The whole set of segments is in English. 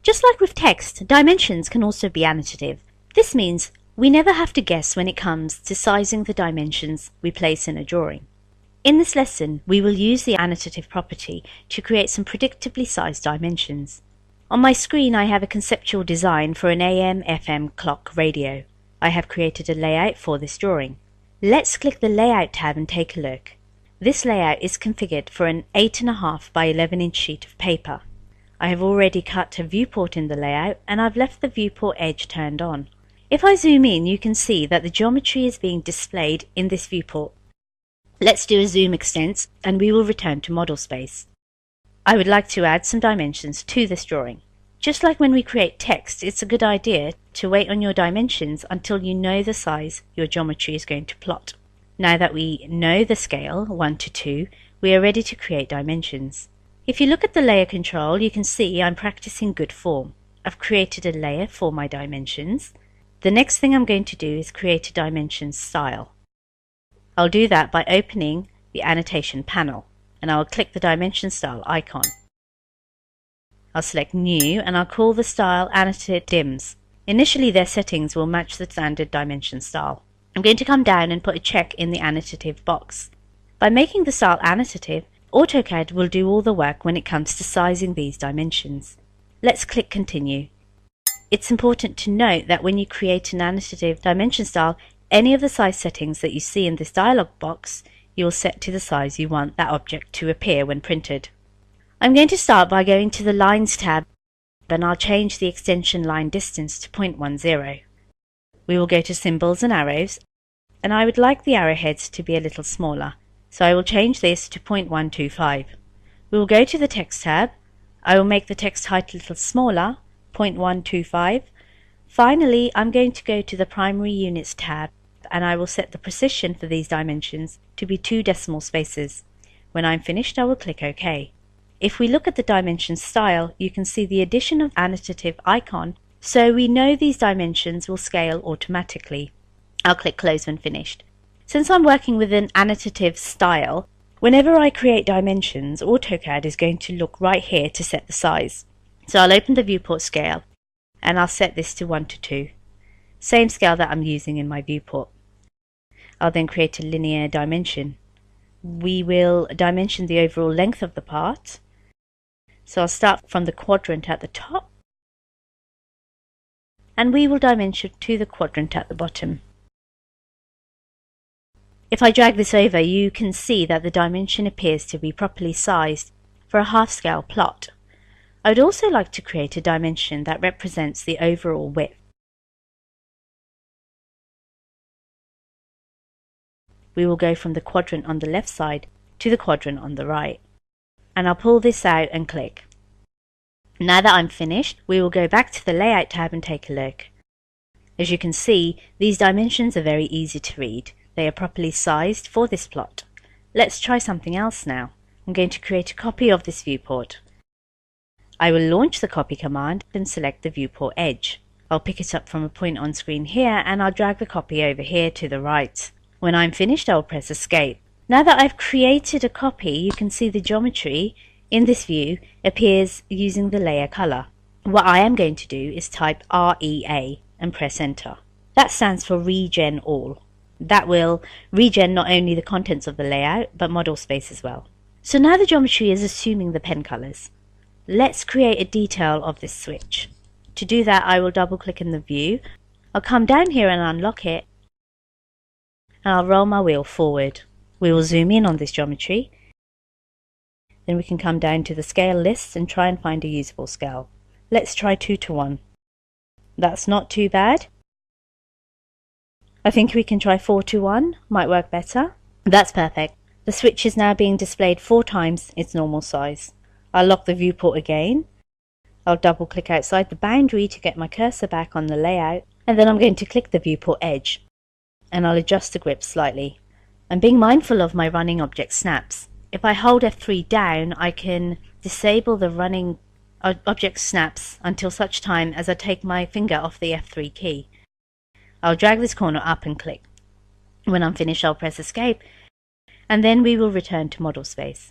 Just like with text, dimensions can also be annotative. This means we never have to guess when it comes to sizing the dimensions we place in a drawing. In this lesson, we will use the annotative property to create some predictably sized dimensions. On my screen I have a conceptual design for an AM/FM clock radio. I have created a layout for this drawing. Let's click the Layout tab and take a look. This layout is configured for an 8.5 by 11 inch sheet of paper. I have already cut a viewport in the layout and I've left the viewport edge turned on. If I zoom in, you can see that the geometry is being displayed in this viewport. Let's do a zoom extents and we will return to model space. I would like to add some dimensions to this drawing. Just like when we create text, it's a good idea to wait on your dimensions until you know the size your geometry is going to plot. Now that we know the scale 1 to 2, we are ready to create dimensions. If you look at the layer control, you can see I'm practicing good form. I've created a layer for my dimensions. The next thing I'm going to do is create a dimension style. I'll do that by opening the annotation panel, and I'll click the dimension style icon. I'll select new and I'll call the style Annotative Dims. Initially their settings will match the standard dimension style. I'm going to come down and put a check in the annotative box. By making the style annotative, AutoCAD will do all the work when it comes to sizing these dimensions. Let's click continue. It's important to note that when you create an annotative dimension style, any of the size settings that you see in this dialog box, you'll set to the size you want that object to appear when printed. I'm going to start by going to the Lines tab and I'll change the extension line distance to 0.10. We will go to Symbols and Arrows, and I would like the arrowheads to be a little smaller, so I will change this to 0.125. We will go to the Text tab. I will make the text height a little smaller, 0.125. Finally, I'm going to go to the Primary Units tab and I will set the precision for these dimensions to be 2 decimal spaces. When I'm finished, I will click OK. If we look at the dimension style, you can see the addition of annotative icon, so we know these dimensions will scale automatically. I'll click Close when finished. Since I'm working with an annotative style, whenever I create dimensions, AutoCAD is going to look right here to set the size. So I'll open the viewport scale and I'll set this to 1 to 2. Same scale that I'm using in my viewport. I'll then create a linear dimension. We will dimension the overall length of the part. So I'll start from the quadrant at the top and we will dimension to the quadrant at the bottom. If I drag this over, you can see that the dimension appears to be properly sized for a half-scale plot. I would also like to create a dimension that represents the overall width. We will go from the quadrant on the left side to the quadrant on the right. And I'll pull this out and click. Now that I'm finished, we will go back to the Layout tab and take a look. As you can see, these dimensions are very easy to read. They are properly sized for this plot. Let's try something else now. I'm going to create a copy of this viewport. I will launch the copy command and select the viewport edge. I'll pick it up from a point on screen here and I'll drag the copy over here to the right. When I'm finished, I'll press Escape. Now that I've created a copy, you can see the geometry in this view appears using the layer color. What I am going to do is type REA and press Enter. That stands for Regen All. That will regen not only the contents of the layout, but model space as well. So now the geometry is assuming the pen colors. Let's create a detail of this switch. To do that, I will double click in the view. I'll come down here and unlock it, and I'll roll my wheel forward. We will zoom in on this geometry. Then we can come down to the scale list and try and find a usable scale. Let's try 2 to 1. That's not too bad. I think we can try 4 to 1, might work better. That's perfect. The switch is now being displayed 4 times its normal size. I'll lock the viewport again. I'll double click outside the boundary to get my cursor back on the layout, and then I'm going to click the viewport edge and I'll adjust the grip slightly. I'm being mindful of my running object snaps. If I hold F3 down, I can disable the running object snaps until such time as I take my finger off the F3 key. I'll drag this corner up and click. When I'm finished, I'll press Escape, and then we will return to model space.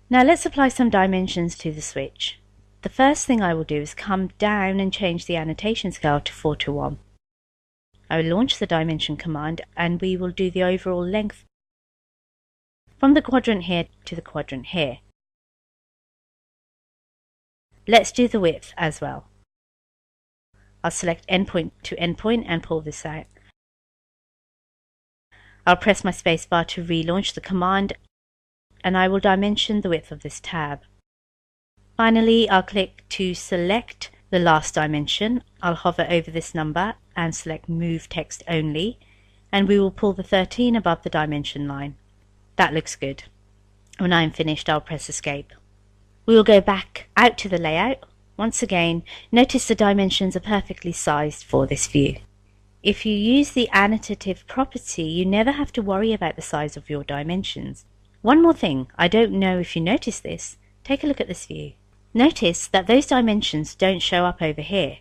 Now let's apply some dimensions to the switch. the first thing I will do is come down and change the annotation scale to 4:1. I will launch the dimension command and we will do the overall length from the quadrant here to the quadrant here. Let's do the width as well. I'll select endpoint to endpoint and pull this out. I'll press my spacebar to relaunch the command and I will dimension the width of this tab. Finally, I'll click to select the last dimension. I'll hover over this number and select Move Text Only, and we will pull the 13 above the dimension line. That looks good. When I'm finished, I'll press Escape. We will go back out to the layout. Once again, notice the dimensions are perfectly sized for this view. If you use the annotative property, you never have to worry about the size of your dimensions. One more thing, I don't know if you noticed this. Take a look at this view. Notice that those dimensions don't show up over here.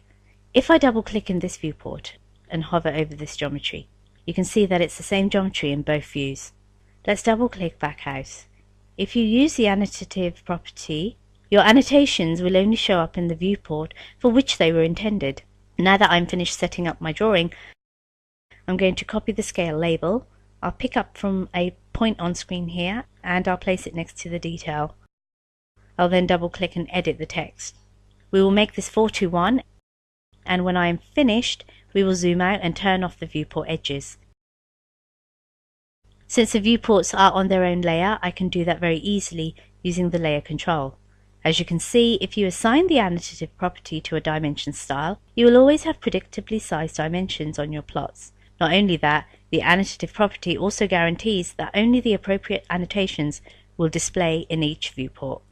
If I double click in this viewport and hover over this geometry, you can see that it's the same geometry in both views. Let's double click back out. If you use the annotative property, your annotations will only show up in the viewport for which they were intended. Now that I'm finished setting up my drawing, I'm going to copy the scale label. I'll pick up from a point on screen here and I'll place it next to the detail. I'll then double click and edit the text. We will make this 4:1, and when I am finished, we will zoom out and turn off the viewport edges. Since the viewports are on their own layer, I can do that very easily using the layer control. As you can see, if you assign the annotative property to a dimension style, you will always have predictably sized dimensions on your plots. Not only that, the annotative property also guarantees that only the appropriate annotations will display in each viewport.